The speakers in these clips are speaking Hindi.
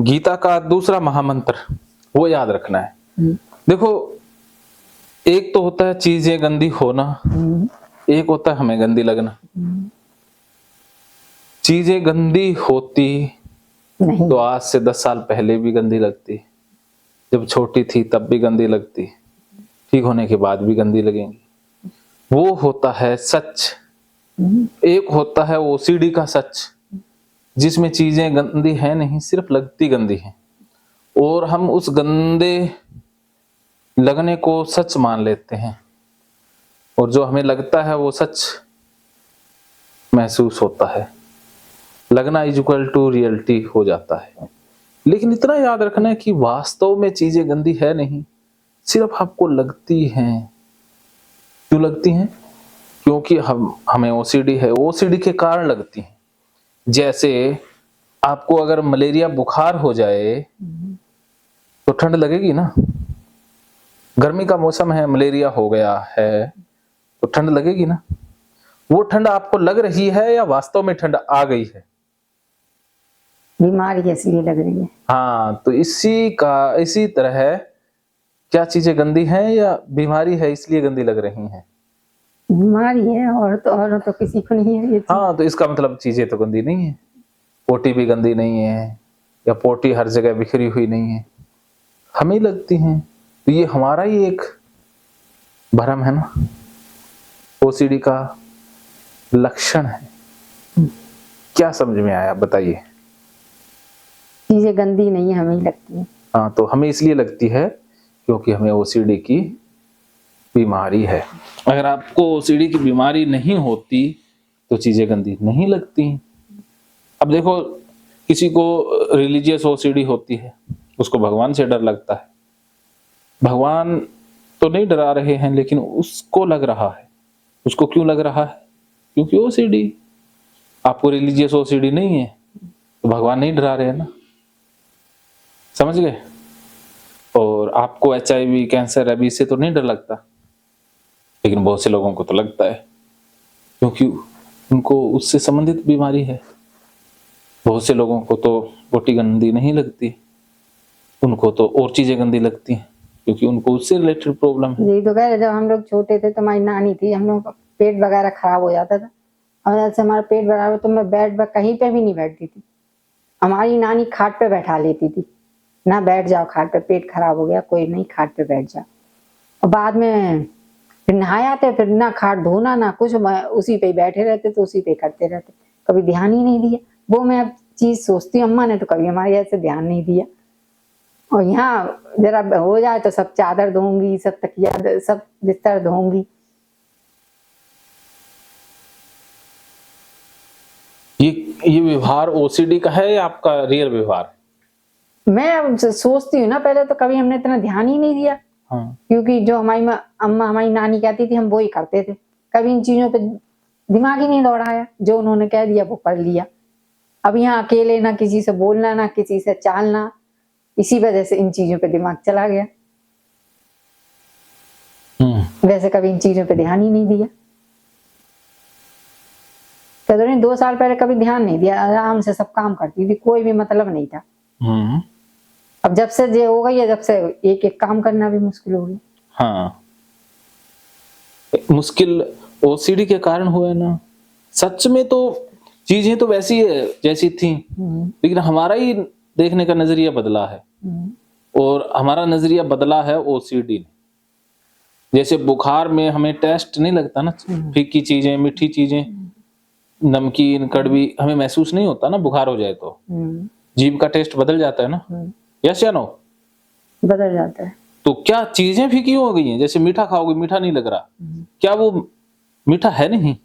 गीता का दूसरा महामंत्र वो याद रखना है। देखो, एक तो होता है चीजें गंदी होना, एक होता है हमें गंदी लगना। चीजें गंदी होती नहीं तो आज से 10 साल पहले भी गंदी लगती, जब छोटी थी तब भी गंदी लगती, ठीक होने के बाद भी गंदी लगेंगी। वो होता है सच। एक होता है ओसीडी का सच, जिसमें चीजें गंदी है नहीं, सिर्फ लगती गंदी है, और हम उस गंदे लगने को सच मान लेते हैं, और जो हमें लगता है वो सच महसूस होता है। लगना इज इक्वल टू रियलिटी हो जाता है। लेकिन इतना याद रखना है कि वास्तव में चीजें गंदी है नहीं, सिर्फ आपको लगती हैं। क्यों लगती हैं? क्योंकि हमें ओसीडी है, ओसीडी के कारण लगती हैं। जैसे आपको अगर मलेरिया बुखार हो जाए तो ठंड लगेगी ना। गर्मी का मौसम है, मलेरिया हो गया है तो ठंड लगेगी ना। वो ठंड आपको लग रही है या वास्तव में ठंड आ गई है? बीमारी इसलिए लग रही है। हाँ, तो इसी तरह है, क्या चीजें गंदी हैं या बीमारी है इसलिए गंदी लग रही हैं? बीमारी है, और तो किसी को नहीं है ये चीज। हाँ, तो इसका मतलब चीजें तो गंदी नहीं है। पोटी भी गंदी नहीं है, या पोटी हर जगह बिखरी हुई नहीं है, हमें लगती हैं। तो ये हमारा ही एक भ्रम है ना, ओसीडी का लक्षण है। क्या समझ में आया बताइए? चीजें गंदी नहीं हमें ही लगती है। हाँ, तो हमें इसलिए लगती है क्योंकि हमें ओसीडी की बीमारी है। अगर आपको ओसीडी की बीमारी नहीं होती तो चीजें गंदी नहीं लगती। अब देखो, किसी को रिलीजियस ओसीडी होती है, उसको भगवान से डर लगता है। भगवान तो नहीं डरा रहे हैं, लेकिन उसको लग रहा है। उसको क्यों लग रहा है? क्योंकि ओसीडी। आपको रिलीजियस ओसीडी नहीं है तो भगवान नहीं डरा रहे हैं ना, समझ गए? और आपको HIV, कैंसर, अभी से तो नहीं डर लगता, लेकिन बहुत से लोगों को तो लगता है, क्योंकि उनको उससे संबंधित बीमारी है। बहुत से लोगों को तो पोटी गंदी नहीं लगती, उनको तो और चीजें गंदी लगती हैं, क्योंकि उनको उससे रिलेटेड प्रॉब्लम है। यही तो कह रहे, जब हम लोग छोटे थे तो हमारी नानी थी, हम लोग का पेट वगैरह खराब हो जाता था, और जैसे हमारा पेट खराब तो मैं बेड पर कहीं पे भी नहीं बैठती थी। हमारी नानी खाट पे बैठा लेती थी, ना बैठ जाओ खाट पे, पेट खराब हो गया, कोई नहीं, खाट पे बैठ जाओ। और बाद में फिर नहाए आते, फिर ना खाट धोना ना कुछ, उसी पे बैठे रहते, तो उसी पे करते रहते, कभी ध्यान ही नहीं दिया। वो मैं अब चीज सोचती हूँ, अम्मा ने तो कभी हमारे ऐसे ध्यान नहीं दिया। और यहाँ जरा हो जाए तो सब चादर धोऊंगी, सब तकिया, सब बिस्तर धोऊंगी। ये व्यवहार ओसीडी का है या आपका रियल व्यवहार? मैं अब सोचती हूँ ना, पहले तो कभी हमने इतना ध्यान ही नहीं दिया। हाँ। क्योंकि जो हमारी अम्मा, हमारी नानी कहती थी, हम वो ही करते थे, कभी इन चीजों पे दिमाग ही नहीं दौड़ाया। जो उन्होंने कह दिया वो कर लिया। अब यहाँ अकेले, ना किसी से बोलना, ना किसी से चालना, इसी वजह से इन चीजों पे दिमाग चला गया। वैसे कभी इन चीजों पे ध्यान ही नहीं दिया। तो 2 साल पहले कभी ध्यान नहीं दिया, आराम से सब काम करती थी, कोई भी मतलब नहीं था। अब जब से ये हो गई है, जब से एक एक काम करना भी मुश्किल हो गया। हाँ, मुश्किल ओसीडी के कारण हुआ है ना। सच में तो चीजें तो वैसी है जैसी थी, लेकिन हमारा ही देखने का नजरिया बदला है, और हमारा नजरिया बदला है ओसीडी ने। जैसे बुखार में हमें टेस्ट नहीं लगता ना, फीकी चीजें, मीठी चीजें, नमकीन, कड़वी, हमें महसूस नहीं होता ना बुखार हो जाए तो। जीभ का टेस्ट बदल जाता है ना, यस या नो? बदल जाता है। तो क्या चीजें फीकी हो गई हैं? जैसे मीठा खाओगे, मीठा नहीं लग रहा, क्या वो मीठा है नहीं?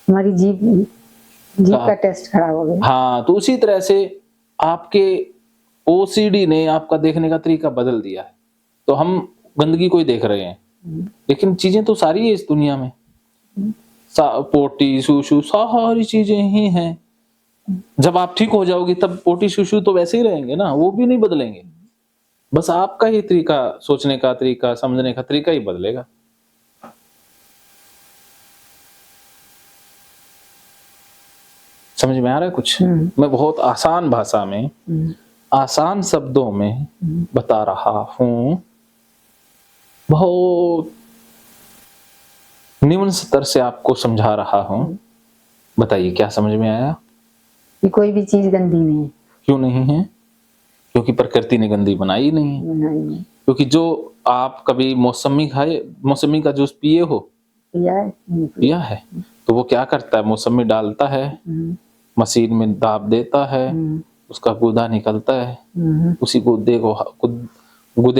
हमारी जीभ का टेस्ट खराब हो गया। हाँ, तो उसी तरह से आपके ओसीडी ने आपका देखने का तरीका बदल दिया है। तो हम गंदगी को ही देख रहे हैं, लेकिन चीजें तो सारी है इस दुनिया में। पोटी, सुसु, सारी चीजें ही हैं। जब आप ठीक हो जाओगे तब पोटी, सुसु तो वैसे ही रहेंगे ना, वो भी नहीं बदलेंगे। बस आपका ही तरीका, सोचने का तरीका, समझने का तरीका ही बदलेगा। समझ में आ रहा है कुछ? मैं बहुत आसान भाषा में, आसान शब्दों में बता रहा हूँ, बहुत निम्न स्तर से आपको समझा रहा हूँ। बताइए क्या समझ में आया? कि कोई भी चीज गंदी नहीं है। क्यों नहीं है? क्योंकि प्रकृति ने गंदी बनाई नहीं है। नहीं क्योंकि जो आप कभी मौसमी खाए, मौसमी का जूस पिए हो? पिया है, नहीं पिया। पिया है। तो वो क्या करता है? मौसमी डालता है, मशीन में दाब देता है, उसका गूदा निकलता है, उसी गुदे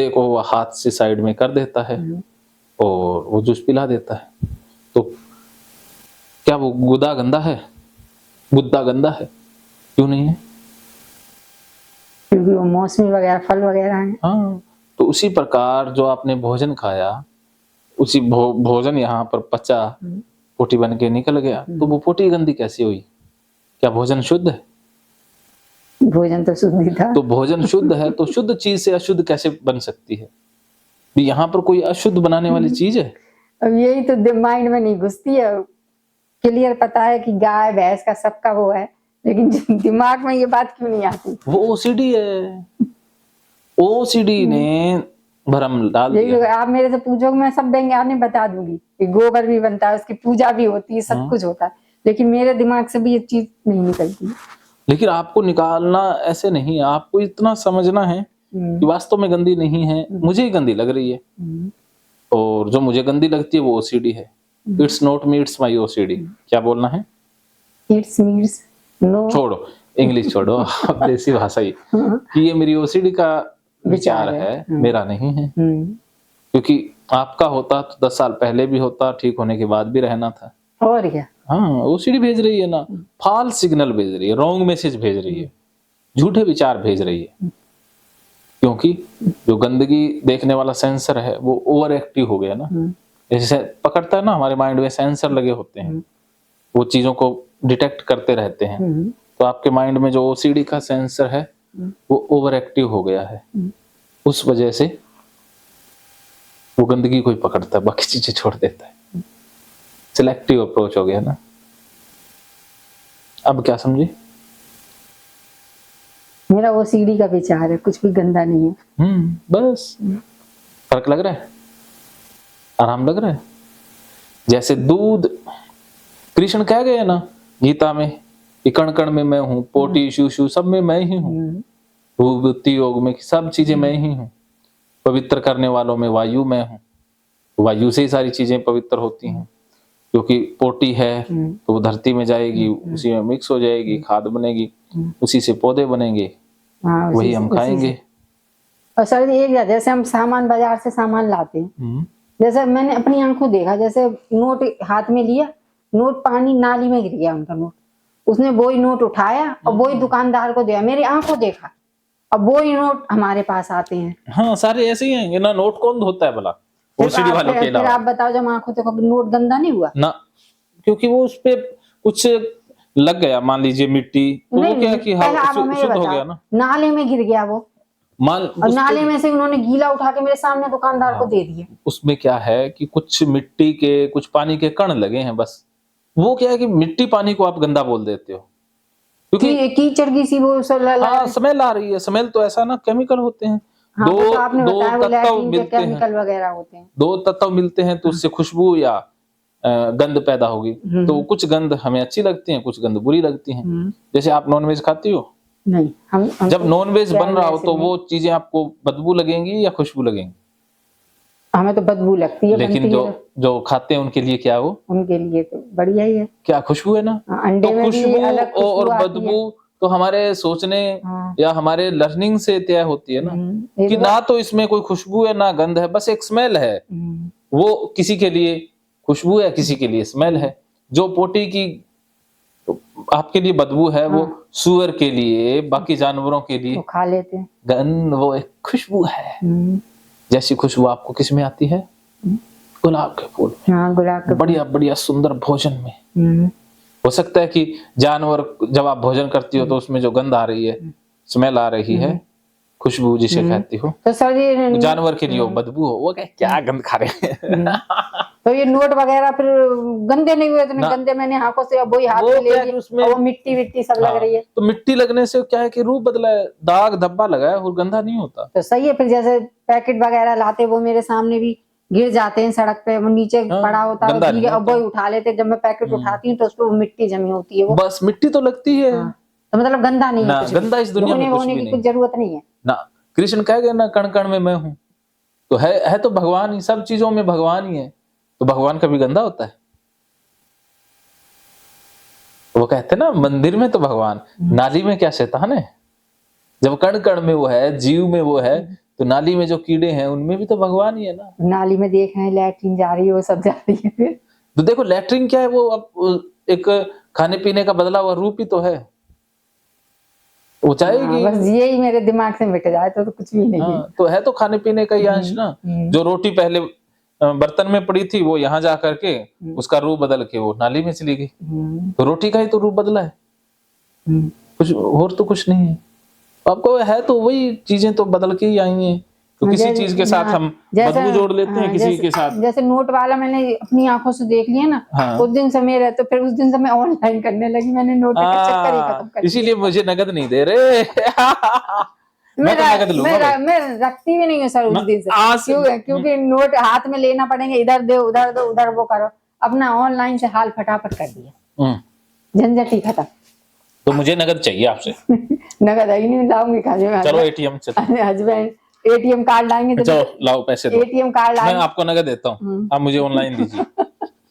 को वो हाथ से साइड में कर देता है और वो जूस पिला देता है। तो क्या वो गुदा गंदा है? गुद्दा गंदा है? क्यों नहीं है? क्योंकि वो मौसमी वगैरह फल वगैरह हैं। हाँ, तो उसी प्रकार जो आपने भोजन खाया, उसी भोजन यहाँ पर पचा, पोटी बन के निकल गया, तो वो पोटी गंदी कैसी हुई? क्या भोजन शुद्ध है? भोजन तो शुद्ध ही था। तो भोजन शुद्ध है, तो शुद्ध चीज से अशुद्ध कैसे बन सकती है? यहाँ पर कोई अशुद्ध बनाने वाली चीज है? अब यही तो माइंड में नहीं घुसती है। क्लियर पता है कि गाय भैंस का सबका वो है, लेकिन दिमाग में ये बात क्यों नहीं आती? वो ओसीडी है। ओसीडी ने भ्रम डाल यही दिया। आप मेरे से पूछोगे, मैं सब वैज्ञानिक नहीं बता दूंगी कि गोबर भी बनता है, उसकी पूजा भी होती है, सब कुछ होता है, लेकिन मेरे दिमाग से भी ये चीज नहीं निकलती। लेकिन आपको निकालना ऐसे नहीं है, आपको इतना समझना है कि वास्तव में गंदी नहीं है, मुझे ही गंदी लग रही है, और जो मुझे गंदी लगती है वो ओसीडी है। It's not me, it's my OCD. क्या बोलना है? It's means no. छोड़ो, इंग्लिश छोड़ो, देसी भाषा ही, कि ये मेरी ओसीडी का विचार है, मेरा नहीं है। क्योंकि आपका होता तो 10 साल पहले भी होता, ठीक होने के बाद भी रहना था। और क्या? हाँ, ओसीडी भेज रही है ना, फॉल्स सिग्नल भेज रही है, रॉन्ग मैसेज भेज रही है, झूठे विचार भेज रही है। क्योंकि जो गंदगी देखने वाला सेंसर है वो ओवर एक्टिव हो गया ना। जैसे पकड़ता है ना, हमारे माइंड में सेंसर लगे होते हैं, वो चीजों को डिटेक्ट करते रहते हैं। तो आपके माइंड में जो ओसीडी का सेंसर है वो ओवर एक्टिव हो गया है, उस वजह से वो गंदगी को ही पकड़ता है, बाकी चीजें छोड़ देता है। सिलेक्टिव अप्रोच हो गया ना। अब क्या समझी? मेरा ओसीडी का विचार है, कुछ भी गंदा नहीं है। बस। फर्क लग रहा है? आराम लग रहा है? जैसे दूध, कृष्ण कह गए ना गीता में कि कण कण में मैं हूँ, पोटी शूशु सब में मैं ही हूँ, भूभुति योग में सब चीजें मैं ही हूँ, पवित्र करने वालों में वायु मैं हूँ, वायु से ही सारी चीजें पवित्र होती हैं। क्योंकि पोटी है तो वो धरती में जाएगी, उसी में मिक्स हो जाएगी, खाद बनेगी, उसी से पौधे बनेंगे, वही हम खाएंगे। और सर एक जैसे हम सामान बाजार से सामान लाते हैं, जैसे मैंने अपनी आंखों देखा, जैसे नोट हाथ में लिया, नोट पानी नाली में गिर गया उनका नोट, उसने वो ही नोट उठाया और वो ही दुकानदार को दिया, मेरी आंखों देखा, अब वो ही नोट हमारे पास आते हैं। हाँ, सारे ऐसे ही हैं ना। नोट कौन धोता है भला? ओसीडी वालों के अलावा। आप बताओ, जब आंखों देखो नोट गंदा नहीं हुआ ना? क्योंकि वो उस पे कुछ लग गया, मान लीजिए मिट्टी, तो वो क्या कि शुद्ध हो गया ना। नाले में गिर गया वो, और नाले में से उन्होंने गीला उठा के मेरे सामने दुकानदार को दे दिया। उसमें क्या है कि कुछ मिट्टी के, कुछ पानी के कण लगे हैं बस। वो क्या है कि मिट्टी पानी को आप गंदा बोल देते हो, क्योंकि कीचड़ की सी वो स्मेल आ रही है। स्मेल तो ऐसा ना, केमिकल होते हैं, दो तत्व मिलते हैं, वगैरह होते हैं, 2 तत्व मिलते हैं तो उससे खुशबू या गंध पैदा होगी। तो कुछ गंध हमें अच्छी लगती हैं, कुछ गंध बुरी लगती हैं। जैसे आप नॉनवेज खाती हो? नहीं, हम जब नॉनवेज बन रहा हो तो वो चीजें आपको बदबू लगेंगी या खुशबू लगेंगी? हमें तो बदबू लगती है। लेकिन जो खाते हैं उनके लिए क्या, वो उनके लिए तो बढ़िया ही है। क्या खुशबू है ना। अंडे में खुशबू और बदबू तो हमारे सोचने या हमारे लर्निंग से तय होती है ना, कि ना तो इसमें कोई खुशबू है ना गंध है, बस एक स्मेल है। वो किसी के लिए खुशबू है, किसी के लिए स्मेल है। जो पोटी की आपके लिए बदबू है, वो सूअर के लिए, बाकी जानवरों के लिए खा लेते हैं, गंध वो एक खुशबू है। जैसी खुशबू आपको किस में आती है? गुलाब के फूल में, गुलाब के बढ़िया बढ़िया सुंदर भोजन में। हो सकता है कि जानवर, जब आप भोजन करती हो तो उसमें जो गंध आ रही है, स्मेल आ रही है, खुशबू जिसे कहती हो, तो सर जानवर के लिए बदबू हो, वो क्या गंध खा रहे हैं। तो ये नोट वगैरह फिर गंदे नहीं हुए, इतने ना। गंदे मैंने हाथों से अब वही हाथ वो में ले क्या है लिए कि उसमें और वो मिट्टी विट्टी सब लग रही है। तो मिट्टी लगने से क्या है कि रूप बदला है, दाग धब्बा लगा है और गंदा नहीं होता। तो सही है। फिर जैसे पैकेट वगैरह लाते वो मेरे सामने भी गिर जाते हैं सड़क पे, वो नीचे हाँ, पड़ा होता है गंदा भीगे, नहीं अब होता। वही उठा लेते। जब मैं पैकेट उठाती हूँ तो उस पर वो मिट्टी जमी होती है वो। बस मिट्टी तो लगती है हाँ, तो मतलब गंदा नहीं है ना, कुछ भी, गंदा इस दुनिया में धोने कुछ वोने भी की नहीं कुछ जरूरत नहीं है ना। कृष्ण कह गए ना, कण कण में मैं हूँ। तो है तो भगवान ही, सब चीजों में भगवान ही है। तो भगवान कभी गंदा होता है? वो कहते हैं ना, मंदिर में तो भगवान, नाली में क्या शैतान है? जब कण कण में वो है, जीव में वो है, तो नाली में जो कीड़े हैं उनमें भी तो भगवान ही है ना। नाली में देख रहे हैं लैट्रिन जा रही है, वो सब जा रही है फिर। तो देखो लैट्रिन क्या है, वो अब एक खाने पीने का बदला हुआ रूप ही तो है, वो चाहेगी। बस यही मेरे दिमाग से मिट जाए तो कुछ भी नहीं है। हाँ, तो है तो खाने पीने का ही अंश ना। जो रोटी पहले बर्तन में पड़ी थी, वो यहाँ जा करके उसका रूप बदल के वो नाली में चली गई। तो रोटी का ही तो रूप बदला है, कुछ और तो कुछ नहीं है। आपको है तो वही चीजें तो बदल के ही आई हैं। तो किसी चीज के साथ हम बदबू जोड़ लेते हैं, किसी के साथ। जैसे नोट वाला मैंने अपनी आंखों से देख लिया ना, हाँ। उस दिन से मेरे, तो फिर उस दिन से मैं ऑनलाइन करने लगी, मैंने नोट का चक्कर ही खत्म कर दिया। इसीलिए मुझे नगद नहीं दे रहे। मैं तो नगद लूंगा भाई। मैं रखती भी नहीं हूँ सर उस दिन से, क्योंकि नोट हाथ में लेना पड़ेंगे, इधर दो उधर वो करो। अपना ऑनलाइन से हाल फटाफट कर दिया, झंझट ही खत्म। तो मुझे नगद चाहिए आपसे। नगद है ही नहीं, लाऊंगी खाने में। चलो एटीएम चलो, हस्बैंड एटीएम कार्ड लाएंगे तो चलो लाओ पैसे दो। एटीएम कार्ड मैं लाएंगे। आपको नगद देता हूँ, आप मुझे ऑनलाइन दीजिए,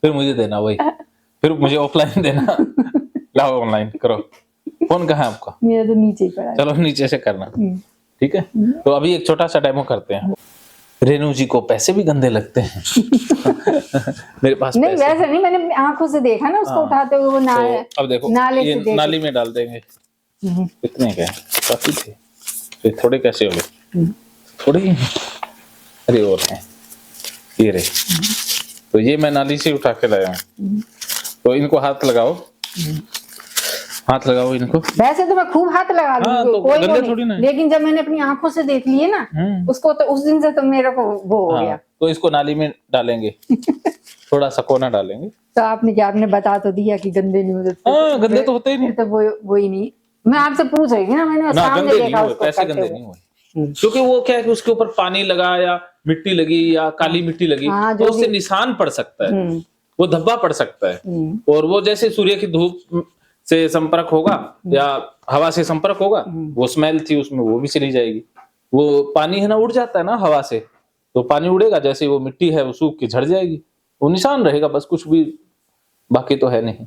फिर मुझे देना वही, फिर मुझे ऑफलाइन देना। लाओ ऑनलाइन करो। फोन कहाँ है आपका? मेरा तो नीचे ही पड़ा है। चलो नीचे से करना, ठीक है। तो अभी एक छोटा सा डेमो करते हैं। रेणु जी को पैसे भी गंदे लगते हैं। मेरे पास नहीं पैसे वैसे नहीं, मैंने आंखों से देखा ना उसको उठाते हुए, वो तो अब देखो नाले ये से देखे। नाली में डाल देंगे। कितने के हैं? काफी थे, फिर थोड़े कैसे हो गए? थोड़े ही हैं। अरे और हैं, ये रहे। तो ये मैं नाली से उठा के लाया हूँ। तो इनको हाथ लगाओ, हाथ लगाओ इनको। वैसे तो मैं खूब हाथ लगा लूंगी, हाँ, तो कोई गंदे वो थोड़ी ना नहीं, है। लेकिन जब मैंने अपनी आंखों से देख लिए ना उसको, तो उस दिन से तो मेरे को वो हो गया। तो इसको नाली में डालेंगे, थोड़ा सा कोना डालेंगे। तो आपने क्या, आपने बता तो दिया कि गंदे नहीं होते। हाँ, गंदे तो होते ही नहीं। तो वो ही नहीं, मैं आपसे पूछ रही थी ना, मैंने ना सामने गंदे नहीं देखा हुए, उसको पैसे करते गंदे हुए। नहीं हुए, क्योंकि वो क्या है कि उसके ऊपर पानी लगा या मिट्टी लगी या काली मिट्टी लगी, हाँ, तो जो उससे भी- निशान पड़ सकता है, वो धब्बा पड़ सकता है। और वो जैसे सूर्य की धूप से संपर्क होगा या हवा से संपर्क होगा, वो स्मेल थी उसमें, वो भी चली जाएगी। वो पानी है ना, उड़ जाता है ना हवा से, तो पानी उड़ेगा, जैसे वो मिट्टी है वो सूख के झड़ जाएगी, वो निशान रहेगा बस, कुछ भी बाकी तो है नहीं।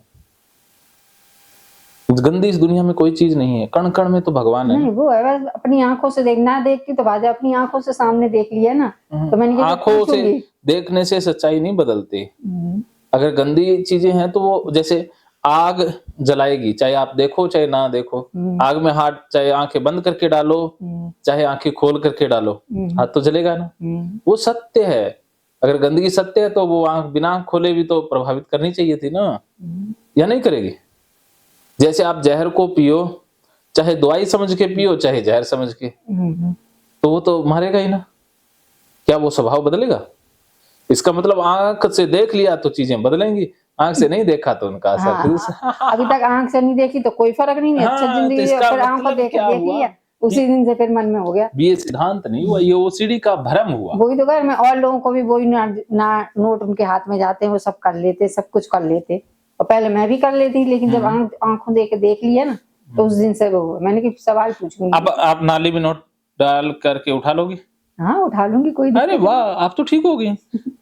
गंदी इस दुनिया में कोई चीज नहीं है, कण कण में तो भगवान है। नहीं वो है, बस अपनी आंखों से देखना, देख के तो बाजा, अपनी आंखों से सामने देख लिया ना, तो मैंने कहा आंखों से पूछूंगी। देखने से सच्चाई नहीं बदलती। अगर गंदी चीजें हैं तो वो जैसे आग जलाएगी, चाहे आप देखो चाहे ना देखो। आग में हाथ चाहे आंखें बंद करके डालो चाहे आंखें खोल करके डालो, हाथ तो जलेगा ना। वो सत्य है। अगर गंदगी सत्य है तो वो आंख बिना आंख खोले भी तो प्रभावित करनी चाहिए थी ना, या नहीं करेगी? जैसे आप जहर को पियो, चाहे दवाई समझ के पियो चाहे जहर समझ के, तो वो तो मारेगा ही ना। क्या वो स्वभाव बदलेगा? इसका मतलब आंख से देख लिया तो चीजें बदलेंगी, आंख से नहीं देखा तो उनका असर हाँ, अभी तक आंख से नहीं देखी तो कोई फर्क नहीं है। हाँ, अच्छा जिंदगी तो इसका फिर आंख को मतलब देख क्या देख हुआ? लिया, उसी दिन से फिर मन में हो गया। ये सिद्धांत नहीं हुआ, ये ओसीडी का भ्रम हुआ। वही तो कह, मैं और लोगों को भी वही ना नोट उनके हाथ में जाते हैं, वो सब कर लेते, सब कुछ कर लेते, और पहले मैं भी कर लेती, लेकिन जब आंखों देख के देख लिया ना, तो उस दिन से वो हुआ। मैंने कि सवाल पूछूंगी। अब आप नाली में नोट डाल करके उठा लोगी? हाँ उठा लूंगी, कोई अरे वाह, आप तो ठीक हो गई,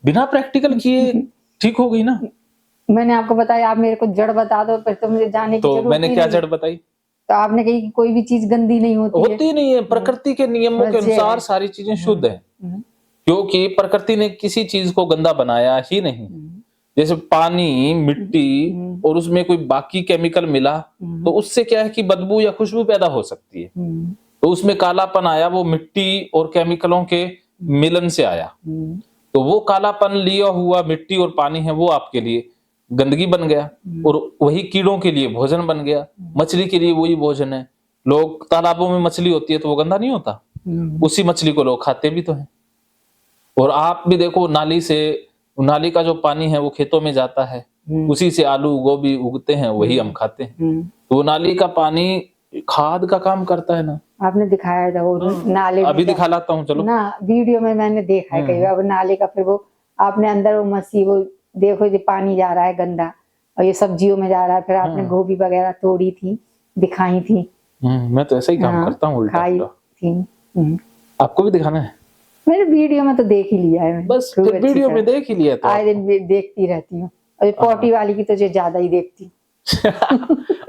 बिना प्रैक्टिकल किए ठीक हो गई ना। मैंने आपको बताया, आप मेरे को जड़ बता दो, फिर तो मुझे जाने की तो जरूरत मैंने ही क्या नहीं। जड़ बताई? तो आपने कही कि कोई भी चीज गंदी नहीं होती नहीं है, प्रकृति के नियमों के बस ये अनुसार है। सारी चीजें शुद्ध है, क्योंकि प्रकृति ने किसी चीज को गंदा बनाया ही नहीं। जैसे पानी, मिट्टी और उसमें कोई बाकी केमिकल मिला तो उससे क्या है कि बदबू या खुशबू पैदा हो सकती है। तो उसमें कालापन आया, वो मिट्टी और केमिकलों के मिलन से आया। तो वो कालापन लिया हुआ मिट्टी और पानी है, वो आपके लिए गंदगी बन गया, और वही कीड़ों के लिए भोजन बन गया। मछली के लिए वही भोजन है। लोग तालाबों में मछली होती है तो वो गंदा नहीं होता, उसी मछली को लोग खाते भी तो हैं। और आप भी देखो, नाली से वो नाली का जो पानी है वो खेतों में जाता है, उसी से आलू गोभी उगते हैं, वही हम खाते हैं। तो वो नाली का पानी खाद का काम करता है ना। आपने दिखाया था वो नाले में अभी दिखा लाता हूँ, चलो। ना, वीडियो में मैंने देखा है कई बार वो नाले का, फिर वो आपने अंदर वो मसी वो देखो ये पानी जा रहा है गंदा और ये सब्जियों में जा रहा है, फिर आपने गोभी वगैरह तोड़ी थी, दिखाई थी। मैं तो ऐसा ही काम करता हूँ, उल्टा खाई पुल्टा। थी। आपको भी दिखाना है? मैंने वीडियो में तो देख ही लिया है मैंने, बस खूब फिर अच्छी वीडियो तरह। में देख ही लिया तो आए दिन देखती रहती हूँ, और ये पोटी वाली की तो जो ज्यादा ही देखती हूँ।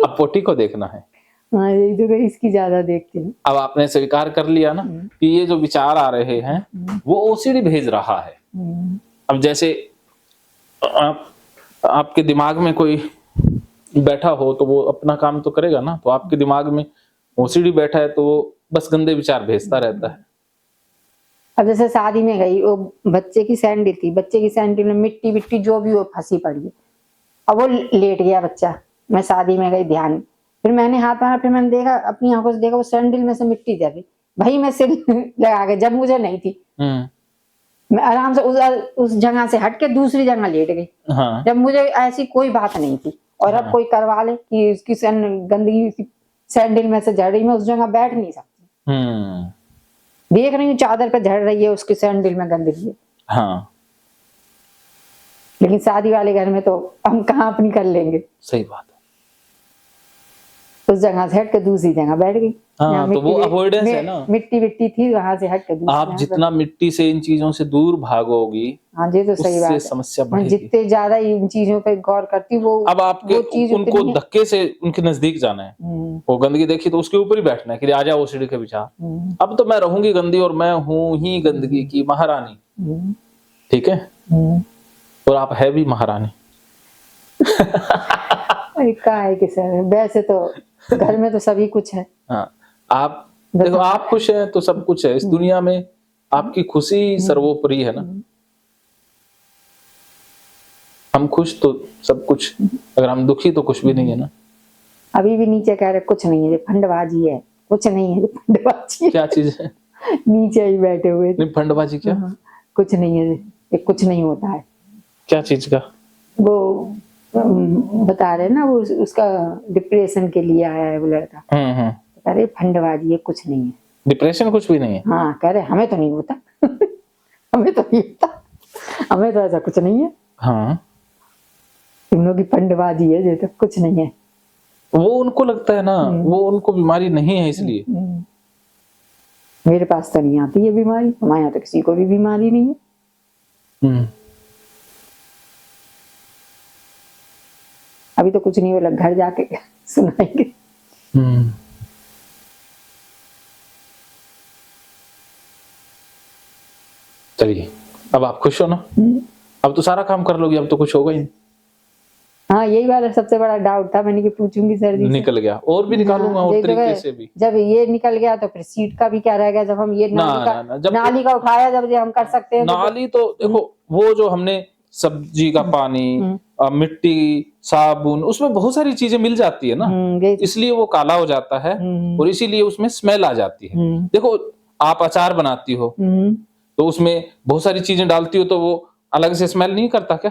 अब पोटी को देखना है। हाँ, यही तो इसकी ज्यादा देखती हूँ। अब आपने स्वीकार कर लिया ना कि ये जो विचार आ रहे हैं वो ओसीडी भेज रहा है। अब जैसे आपके दिमाग में कोई बैठा हो तो वो अपना काम तो करेगा ना, तो आपके दिमाग में ओसीडी बैठा है तो वो बस गंदे विचार भेजता रहता है। अब जैसे शादी में गई, वो बच्चे की सैंडल थी, बच्चे की सैंडल में मिट्टी विट्टी जो भी वो फंसी पड़ी है, अब वो लेट गया बच्चा। मैं शादी में गई, ध्यान, फिर मैंने हाथ मारा, फिर मैंने देखा, अपनी आंखों से देखा वो सैंडल में से मिट्टी जा रही, भाई मैं सिर लगा के, जब मुझे नहीं थी मैं आराम से उस जगह से हट के दूसरी जगह लेट गई। हाँ। जब मुझे ऐसी कोई बात नहीं थी, और अब कोई करवा ले कि उसकी गंदगी सैंडल में से झड़ रही, मैं उस जगह बैठ नहीं सकती। देख रही हूँ चादर पे झड़ रही है, उसकी सैंडल में गंदगी है। हाँ। लेकिन शादी वाले घर में तो हम कहाँ अपनी कर लेंगे। सही बात है। उस जगह से हट के दूसरी जगह बैठ गई। हाँ, तो वो अवॉइडेंस है ना। मिट्टी विट्टी थी, वहां से हट के दूसरी आप जितना मिट्टी से इन चीजों से दूर भागोगी, हाँ जी, तो सही बात है, समस्या बढ़ेगी। जितने ज्यादा इन चीजों पे गौर करती वो, अब आपके उनको धक्के से उनके नजदीक जाना है, वो गंदगी देखी तो उसके ऊपर ही बैठना है कि आ जाओ ओसीडी के विचार। अब तो मैं रहूंगी गंदी और मैं हूं ही गंदगी की महारानी, ठीक है, और आप है भी महारानी। क्या है कि सर, वैसे तो घर में तो सभी कुछ है। हाँ, आप देखो, आप खुश हैं तो सब कुछ है इस दुनिया में, आपकी खुशी सर्वोपरि है ना। हम खुश तो सब कुछ, अगर हम दुखी तो कुछ भी नहीं है ना। अभी भी नीचे कह रहे कुछ नहीं है, फंडबाजी है, कुछ नहीं है, फंडबाजी है। क्या चीज है? नीचे ही बैठे हुए। नहीं, फंडबाजी क्या? कुछ नहीं है, ये कुछ नहीं होता है। क्या चीज का? वो बता रहे ना, वो उसका डिप्रेशन के लिए आया है वो लड़का। कह रहे फंडबाजी है, कुछ नहीं है, डिप्रेशन कुछ भी नहीं है। हाँ, कह रहे हमें तो नहीं होता। हमें तो नहीं होता, हमें तो ऐसा कुछ नहीं है। हाँ, तुम लोग की फंडबाजी है, ये तो कुछ नहीं है। वो उनको लगता है ना, वो उनको बीमारी नहीं है इसलिए। मेरे पास तो नहीं आती है बीमारी, हमारे यहाँ तो किसी को भी बीमारी नहीं है। अभी तो कुछ नहीं, वो घर जाके सुनाएंगे। चलिए, अब आप खुश हो ना? अब तो सारा काम कर लोगी, अब तो कुछ होगा ही नहीं। हाँ, यही वाला सबसे बड़ा डाउट था, मैंने कि पूछूंगी सर जी से। निकल गया, और भी निकालूंगा और तरीके से भी। जब ये निकल गया तो फिर सीट का भी क्या रह गया, जब हम ये नाली का उठाया, जब हम कर सकते हैं। नाली तो देखो, वो जो हमने सब्जी का पानी, मिट्टी, साबुन, उसमें बहुत सारी चीजें मिल जाती है ना, इसलिए वो काला हो जाता है और इसीलिए उसमें स्मेल आ जाती है। देखो, आप अचार बनाती हो तो उसमें बहुत सारी चीजें डालती हो तो वो अलग से स्मेल नहीं करता क्या?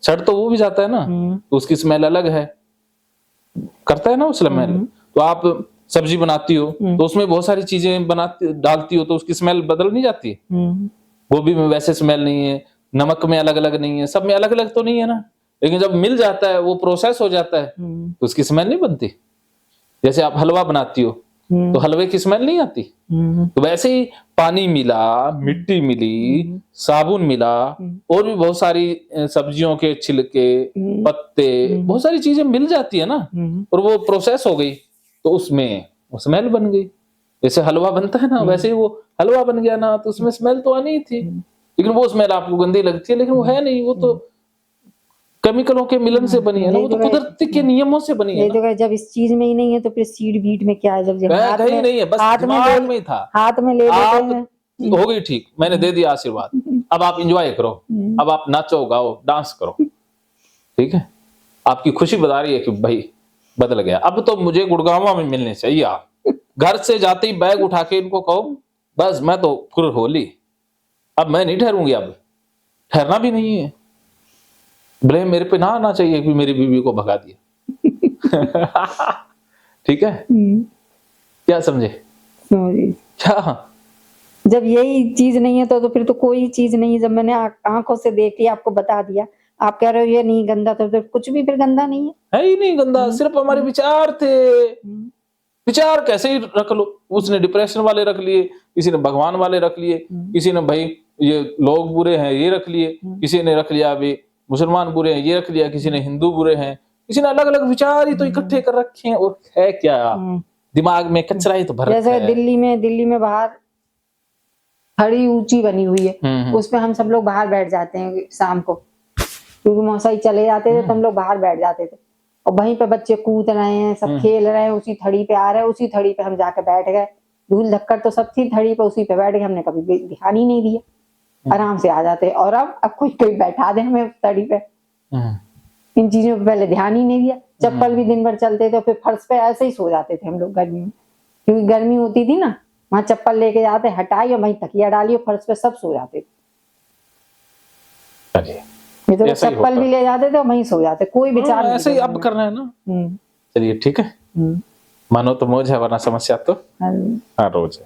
सड़ तो वो भी जाता है ना, तो उसकी स्मेल अलग है, करता है ना वो स्मेल। तो आप सब्जी बनाती हो तो उसमें बहुत सारी चीजें डालती हो तो उसकी स्मेल बदल नहीं जाती है। गोभी में वैसे स्मेल नहीं है, नमक में अलग अलग नहीं है, सब में अलग अलग तो नहीं है ना, लेकिन जब मिल जाता है, वो प्रोसेस हो जाता है तो उसकी स्मेल नहीं बनती। जैसे आप हलवा बनाती हो तो हलवे की स्मेल नहीं आती, तो वैसे ही पानी मिला, मिट्टी मिली, साबुन मिला, और भी बहुत सारी सब्जियों के छिलके, पत्ते, बहुत सारी चीजें मिल जाती है ना, और वो प्रोसेस हो गई तो उसमें स्मेल बन गई। जैसे हलवा बनता है ना, वैसे ही वो हलवा बन गया ना, तो उसमें स्मेल तो आनी ही थी, लेकिन वो स्मेल आपको गंदी लगती है, लेकिन वो है नहीं, वो तो केमिकलों के मिलन से बनी है ना, वो तो कुदरत के नियमों से बनी है ना। जब इस चीज में ही नहीं है तो फिर सीड बीट में क्या है? जब हाथ में नहीं है, बस दिमाग में ही था, हाथ में ले लेते हैं, हो गई ठीक, मैंने दे दिया आशीर्वाद, अब आप एंजॉय करो, अब आप नाचो, गाओ, डांस करो, ठीक है। आपकी खुशी बता रही है कि भाई बदल गया, अब तो मुझे गुड़गांव में मिलने चाहिए आप। घर से जाते ही बैग उठा के इनको कहो बस मैं तो फिर होली, अब मैं नहीं ठहरूंगी, अब ठहरना भी नहीं है। ब्लेम मेरे पे ना आना चाहिए कि मेरी बीवी को भगा दिया। ठीक है, क्या समझे? समझिए। क्या? जब यही चीज नहीं है तो फिर तो कोई चीज नहीं है। जब मैंने आंखों से देख लिया, आपको बता दिया, आप कह रहे हो ये नहीं गंदा, तो कुछ भी फिर गंदा नहीं है। ही नहीं गंदा, सिर्फ हमारे विचार थे। विचार कैसे ही रख लो, उसने डिप्रेशन वाले रख लिए, किसी ने भगवान वाले रख लिए, किसी ने भाई ये लोग बुरे हैं ये रख लिए, किसी ने रख लिया अभी मुसलमान बुरे हैं ये रख लिया, किसी ने हिंदू बुरे हैं, किसी ने अलग अलग विचार ही तो इकट्ठे कर रखे हैं। और है क्या, दिमाग में कचरा ही तो भर रखा जैसे है। दिल्ली में बाहर खड़ी ऊंची बनी हुई है, उसपे हम सब लोग बाहर बैठ जाते हैं शाम को, क्योंकि मौसाई चले जाते थे तो हम लोग बाहर बैठ जाते थे। और वहीं पे बच्चे कूद रहे हैं, सब खेल रहे हैं, उसी थड़ी पे आ रहे हैं, उसी थड़ी पे हम जाके बैठ गए। धूल धक्कर तो सब थी थड़ी पे, उसी पे बैठ गए। हमने कभी ध्यान ही नहीं दिया, आराम से आ जाते। और अब कोई कोई बैठा दे हमें थड़ी पे, इन चीजों पे पहले ध्यान ही नहीं दिया। चप्पल भी दिन भर चलते थे, फिर फर्श पे ऐसे ही सो जाते थे हम लोग गर्मी में, क्योंकि गर्मी होती थी ना। वहां चप्पल लेके जाते, हटाई और वहीं तकिया डाली और फर्श पे सब सो जाते थे। ये तो चप्पल भी ले जाते थे और वहीं सो जाते, कोई विचार नहीं। ऐसे ही अब करना है ना। चलिए ठीक है, मानो तो मौज है, वरना समस्या तो हर रोज है।